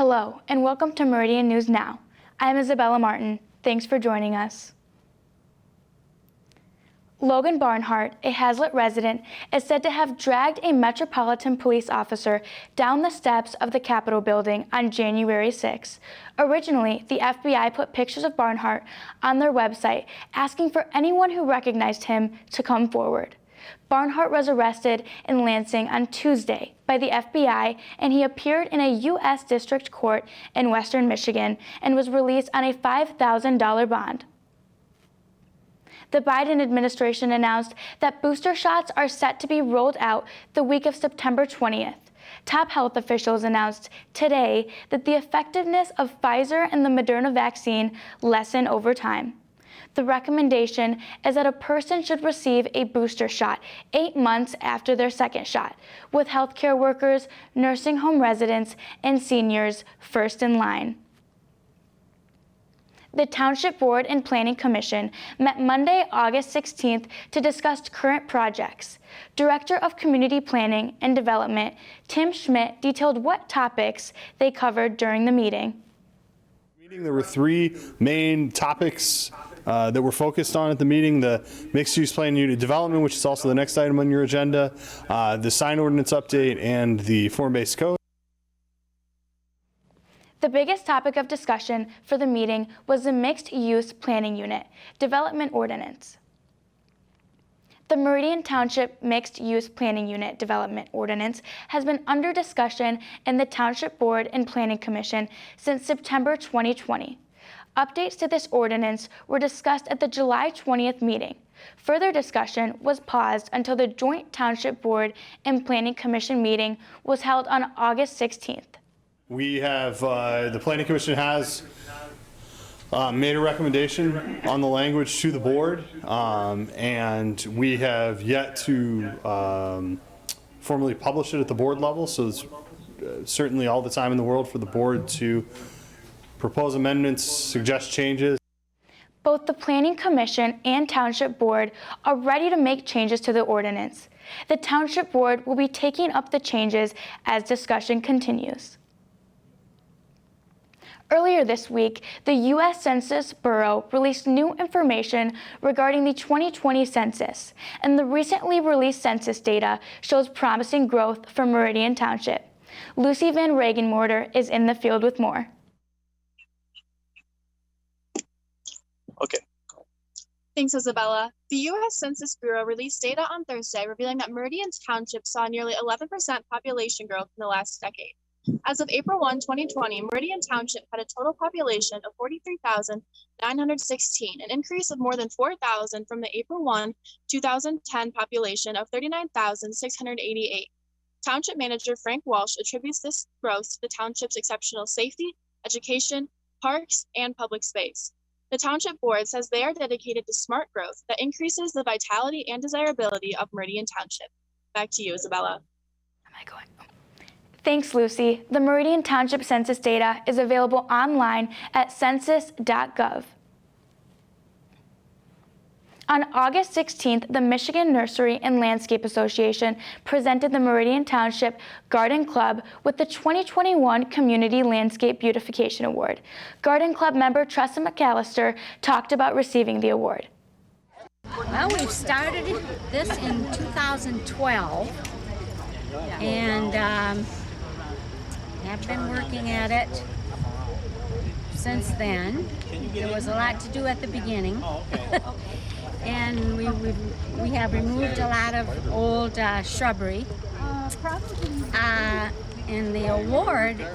Hello, and welcome to Meridian News Now. I'm Isabella Martin. Thanks for joining us. Logan Barnhart, a Hazlet resident, is said to have dragged a Metropolitan Police officer down the steps of the Capitol building on January 6. Originally, the FBI put pictures of Barnhart on their website, asking for anyone who recognized him to come forward. Barnhart was arrested in Lansing on Tuesday by the FBI, and he appeared in a U.S. District Court in Western Michigan and was released on a $5,000 bond. The Biden administration announced that booster shots are set to be rolled out the week of September 20th. Top health officials announced today that the effectiveness of Pfizer and the Moderna vaccine lessen over time. The recommendation is that a person should receive a booster shot 8 months after their second shot, with healthcare workers, nursing home residents, and seniors first in line. The Township Board and Planning Commission met Monday, August 16th to discuss current projects. Director of Community Planning and Development, Tim Schmidt, detailed what topics they covered during the meeting. There were three main topics that were focused on at the meeting: the mixed-use plan unit development, which is also the next item on your agenda, the sign ordinance update, and the form-based code. The biggest topic of discussion for the meeting was the mixed-use planning unit development ordinance. The Meridian Township Mixed-Use Planning Unit Development Ordinance has been under discussion in the Township Board and Planning Commission since September 2020. Updates to this ordinance were discussed at the July 20th meeting. Further discussion was paused until the joint Township Board and Planning Commission meeting was held on August 16th. We have, the Planning Commission has made a recommendation on the language to the board, and we have yet to formally publish it at the board level, so it's certainly all the time in the world for the board to propose amendments, suggest changes. Both the Planning Commission and Township Board are ready to make changes to the ordinance. The Township Board will be taking up the changes as discussion continues. Earlier this week, the U.S. Census Bureau released new information regarding the 2020 census, and the recently released census data shows promising growth for Meridian Township. Lucy Van Regenmorter is in the field with more. Okay. Thanks, Isabella. The U.S. Census Bureau released data on Thursday revealing that Meridian Township saw nearly 11% population growth in the last decade. As of April 1, 2020, Meridian Township had a total population of 43,916, an increase of more than 4,000 from the April 1, 2010 population of 39,688. Township Manager Frank Walsh attributes this growth to the township's exceptional safety, education, parks, and public space. The Township Board says they are dedicated to smart growth that increases the vitality and desirability of Meridian Township. Back to you, Isabella. Thanks, Lucy. The Meridian Township census data is available online at census.gov. On August 16th, the Michigan Nursery and Landscape Association presented the Meridian Township Garden Club with the 2021 Community Landscape Beautification Award. Garden Club member Tressa McAllister talked about receiving the award. Well, we've started this in 2012 and have been working at it since then. There was a lot to do at the beginning. And we have removed a lot of old shrubbery. And the award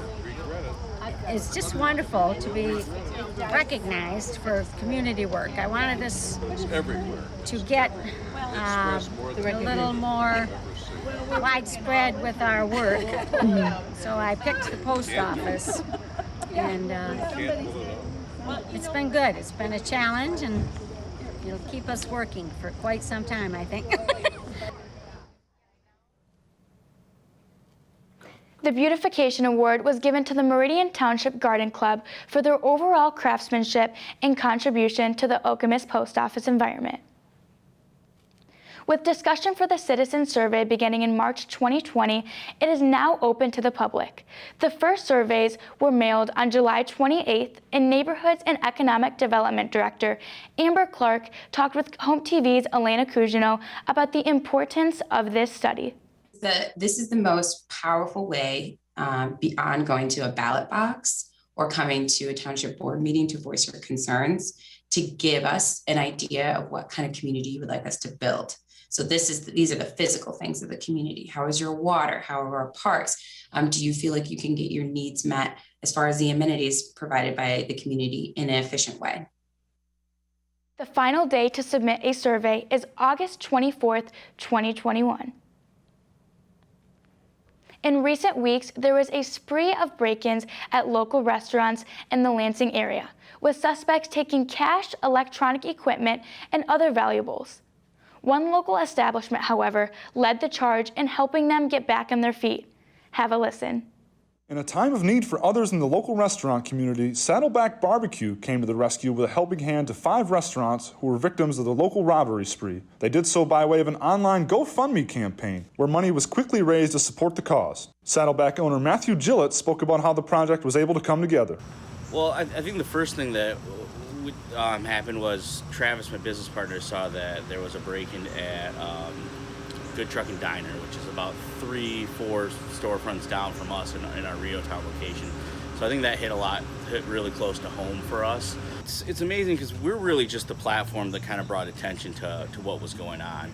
is just wonderful to be recognized for community work. I wanted us to get a little more widespread with our work. So I picked the post office, and it's been good. It's been a challenge, and it'll keep us working for quite some time, I think. The Beautification Award was given to the Meridian Township Garden Club for their overall craftsmanship and contribution to the Okemos Post Office environment. With discussion for the citizen survey beginning in March 2020, it is now open to the public. The first surveys were mailed on July 28th, and Neighborhoods and Economic Development Director Amber Clark talked with HOMTV's Elena Cugino about the importance of this study. This is the most powerful way beyond going to a ballot box or coming to a township board meeting to voice our concerns, to give us an idea of what kind of community you would like us to build. So these are the physical things of the community. How is your water? How are our parks? Do you feel like you can get your needs met as far as the amenities provided by the community in an efficient way? The final day to submit a survey is August 24th, 2021. In recent weeks, there was a spree of break-ins at local restaurants in the Lansing area, with suspects taking cash, electronic equipment, and other valuables. One local establishment, however, led the charge in helping them get back on their feet. Have a listen. In a time of need for others in the local restaurant community, Saddleback Barbecue came to the rescue with a helping hand to 5 restaurants who were victims of the local robbery spree. They did so by way of an online GoFundMe campaign, where money was quickly raised to support the cause. Saddleback owner Matthew Gillett spoke about how the project was able to come together. Well, I think the first thing that happened was Travis, my business partner, saw that there was a break-in at Good Truck and Diner, which is about 3-4 storefronts down from us in our Rio Town location. So I think that hit really close to home for us. It's amazing because we're really just the platform that kind of brought attention to what was going on.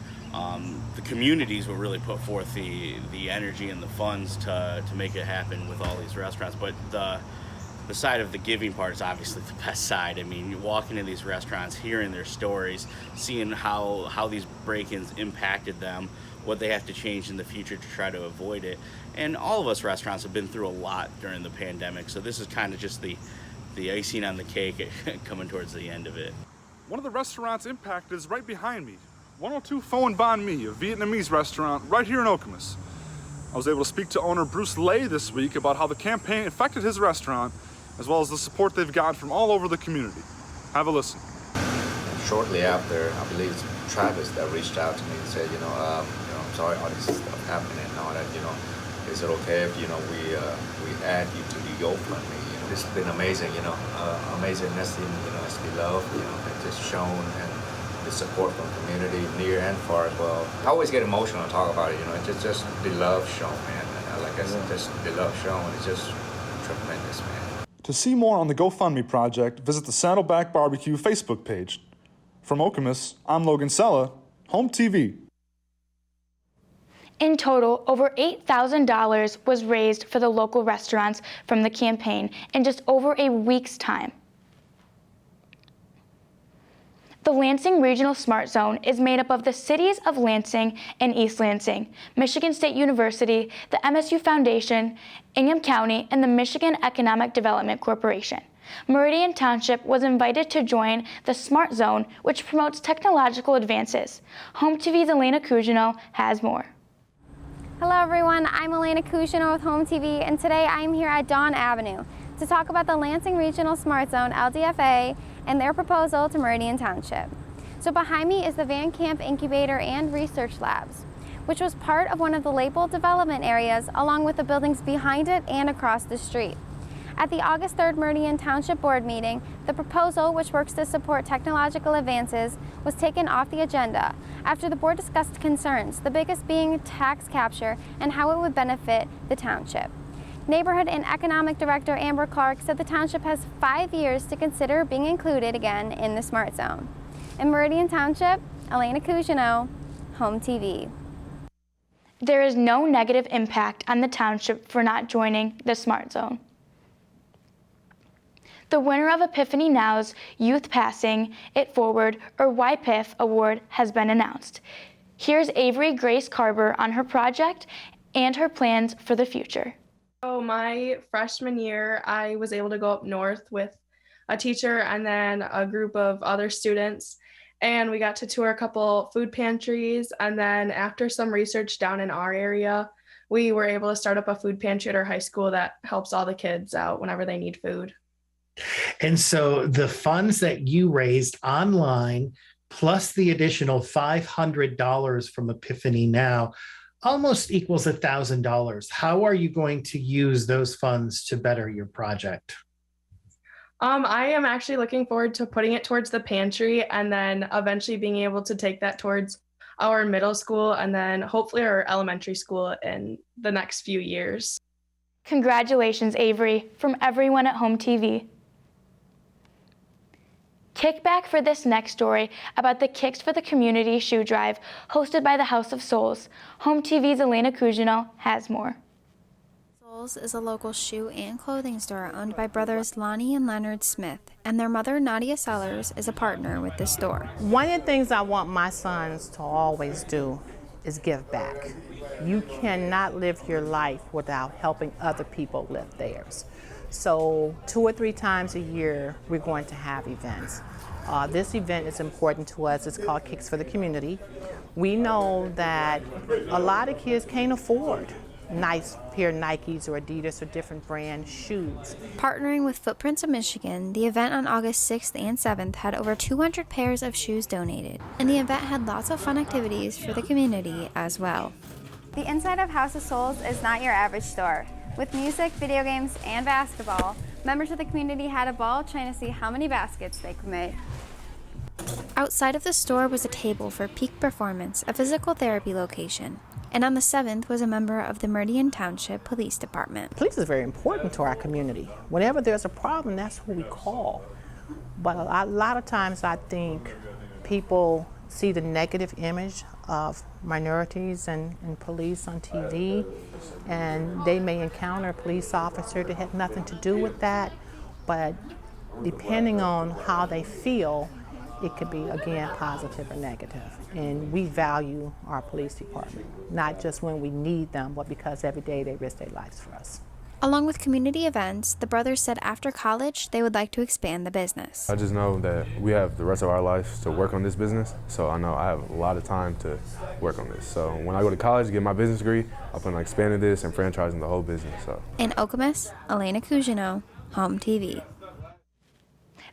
The communities will really put forth the energy and the funds to make it happen with all these restaurants, but the side of the giving part is obviously the best side. I mean, you're walking in these restaurants, hearing their stories, seeing how these break-ins impacted them, what they have to change in the future to try to avoid it. And all of us restaurants have been through a lot during the pandemic, so this is kind of just the icing on the cake coming towards the end of it. One of the restaurants impacted is right behind me, 102 Pho and Banh Mi, a Vietnamese restaurant right here in Okemos. I was able to speak to owner Bruce Lay this week about how the campaign affected his restaurant, as well as the support they've gotten from all over the community. Have a listen. Shortly after, I believe it's Travis that reached out to me and said, I'm sorry, all this stuff happening and all that, is it okay if, we add you to the GoFundMe? It's been amazing, amazingness in, SB Love, it's just shown, and the support from community near and far as well. I always get emotional and talk about it, it's just the love shown, man. And like I said, just the love shown is just tremendous, man. To see more on the GoFundMe project, visit the Saddleback Barbecue Facebook page. From Okemos, I'm Logan Sella, HOMTV. In total, over $8,000 was raised for the local restaurants from the campaign in just over a week's time. The Lansing Regional Smart Zone is made up of the cities of Lansing and East Lansing, Michigan State University, the MSU Foundation, Ingham County, and the Michigan Economic Development Corporation. Meridian Township was invited to join the Smart Zone, which promotes technological advances. HOMTV's Elena Cugino has more. Hello everyone, I'm Elena Cugino with HOMTV, and today I'm here at Dawn Avenue to talk about the Lansing Regional Smart Zone, LDFA, and their proposal to Meridian Township. So behind me is the Van Camp Incubator and Research Labs, which was part of one of the labeled development areas along with the buildings behind it and across the street. At the August 3rd Meridian Township Board meeting, the proposal, which works to support technological advances, was taken off the agenda after the board discussed concerns, the biggest being tax capture and how it would benefit the township. Neighborhood and Economic Director Amber Clark said the township has 5 years to consider being included again in the Smart Zone. In Meridian Township, Elena Cugino, HOMTV. There is no negative impact on the township for not joining the Smart Zone. The winner of Epiphany Now's Youth Passing It Forward, or YPIF, award has been announced. Here's Avery Grace Carver on her project and her plans for the future. So my freshman year, I was able to go up north with a teacher and then a group of other students, and we got to tour a couple food pantries, and then after some research down in our area, we were able to start up a food pantry at our high school that helps all the kids out whenever they need food. And so the funds that you raised online plus the additional $500 from Epiphany Now almost equals $1,000. How are you going to use those funds to better your project? I am actually looking forward to putting it towards the pantry and then eventually being able to take that towards our middle school and then hopefully our elementary school in the next few years. Congratulations, Avery, from everyone at HOMTV. Kickback for this next story about the Kicks for the Community shoe drive hosted by the House of Souls. HOMTV's Elena Cugino has more. Souls is a local shoe and clothing store owned by brothers Lonnie and Leonard Smith, and their mother Nadia Sellers is a partner with the store. One of the things I want my sons to always do is give back. You cannot live your life without helping other people live theirs. So 2 or 3 times a year, we're going to have events. This event is important to us. It's called Kicks for the Community. We know that a lot of kids can't afford nice pair of Nikes or Adidas or different brand shoes. Partnering with Footprints of Michigan, the event on August 6th and 7th had over 200 pairs of shoes donated, and the event had lots of fun activities for the community as well. The inside of House of Souls is not your average store. With music, video games, and basketball, members of the community had a ball trying to see how many baskets they could make. Outside of the store was a table for Peak Performance, a physical therapy location. And on the 7th was a member of the Meridian Township Police Department. Police is very important to our community. Whenever there's a problem, that's who we call. But a lot of times I think people see the negative image of minorities and police on TV, and they may encounter a police officer that had nothing to do with that, but depending on how they feel, it could be, again, positive or negative. And we value our police department, not just when we need them, but because every day they risk their lives for us. Along with community events, the brothers said after college they would like to expand the business. I just know that we have the rest of our lives to work on this business, so I know I have a lot of time to work on this. So when I go to college, get my business degree, I plan on expanding this and franchising the whole business. In Okemos, Elena Cugino, HOMTV.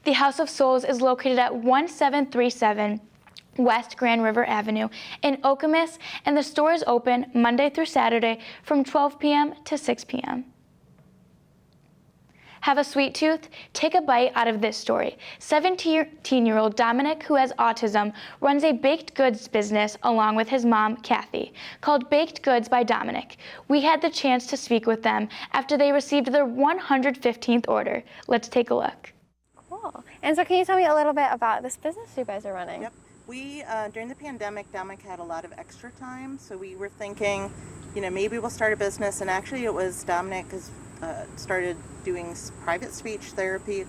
The House of Souls is located at 1737 West Grand River Avenue in Okemos, and the store is open Monday through Saturday from 12 p.m. to 6 p.m. Have a sweet tooth? Take a bite out of this story. 17-year-old Dominic, who has autism, runs a baked goods business along with his mom, Kathy, called Baked Goods by Dominic. We had the chance to speak with them after they received their 115th order. Let's take a look. Cool. And so can you tell me a little bit about this business you guys are running? Yep. We, during the pandemic, Dominic had a lot of extra time, so we were thinking, maybe we'll start a business, and actually it was Dominic has started doing private speech therapy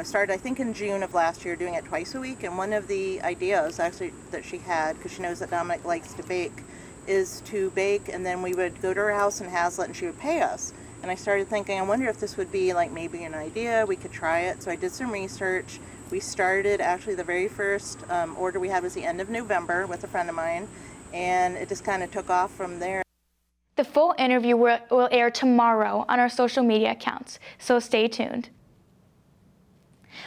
started I think in June of last year, doing it twice a week, and one of the ideas actually that she had, because she knows that Dominic likes to bake, is to bake, and then we would go to her house in Hazlet and she would pay us. And I started thinking, I wonder if this would be like maybe an idea, we could try it. So I did some research. We started, actually the very first order we had was the end of November with a friend of mine, and it just kind of took off from there. The full interview will air tomorrow on our social media accounts, so stay tuned.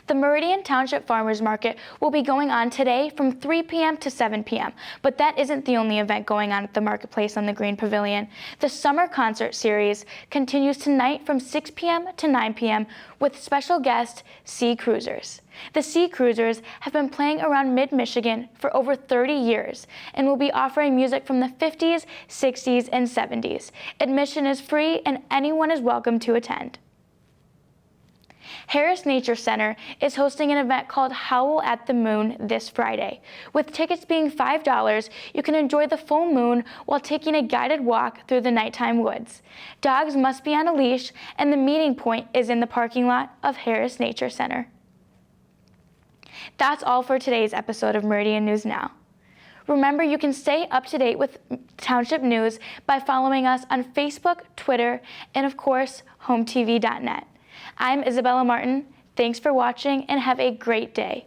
The Meridian Township Farmers Market will be going on today from 3 p.m. to 7 p.m., but that isn't the only event going on at the marketplace on the Green Pavilion. The Summer Concert Series continues tonight from 6 p.m. to 9 p.m. with special guest Sea Cruisers. The Sea Cruisers have been playing around mid-Michigan for over 30 years and will be offering music from the 50s, 60s, and 70s. Admission is free and anyone is welcome to attend. Harris Nature Center is hosting an event called Howell at the Moon this Friday. With tickets being $5, you can enjoy the full moon while taking a guided walk through the nighttime woods. Dogs must be on a leash, and the meeting point is in the parking lot of Harris Nature Center. That's all for today's episode of Meridian News Now. Remember, you can stay up to date with Township News by following us on Facebook, Twitter, and of course, HOMTV.net. I'm Isabella Martin. Thanks for watching and have a great day.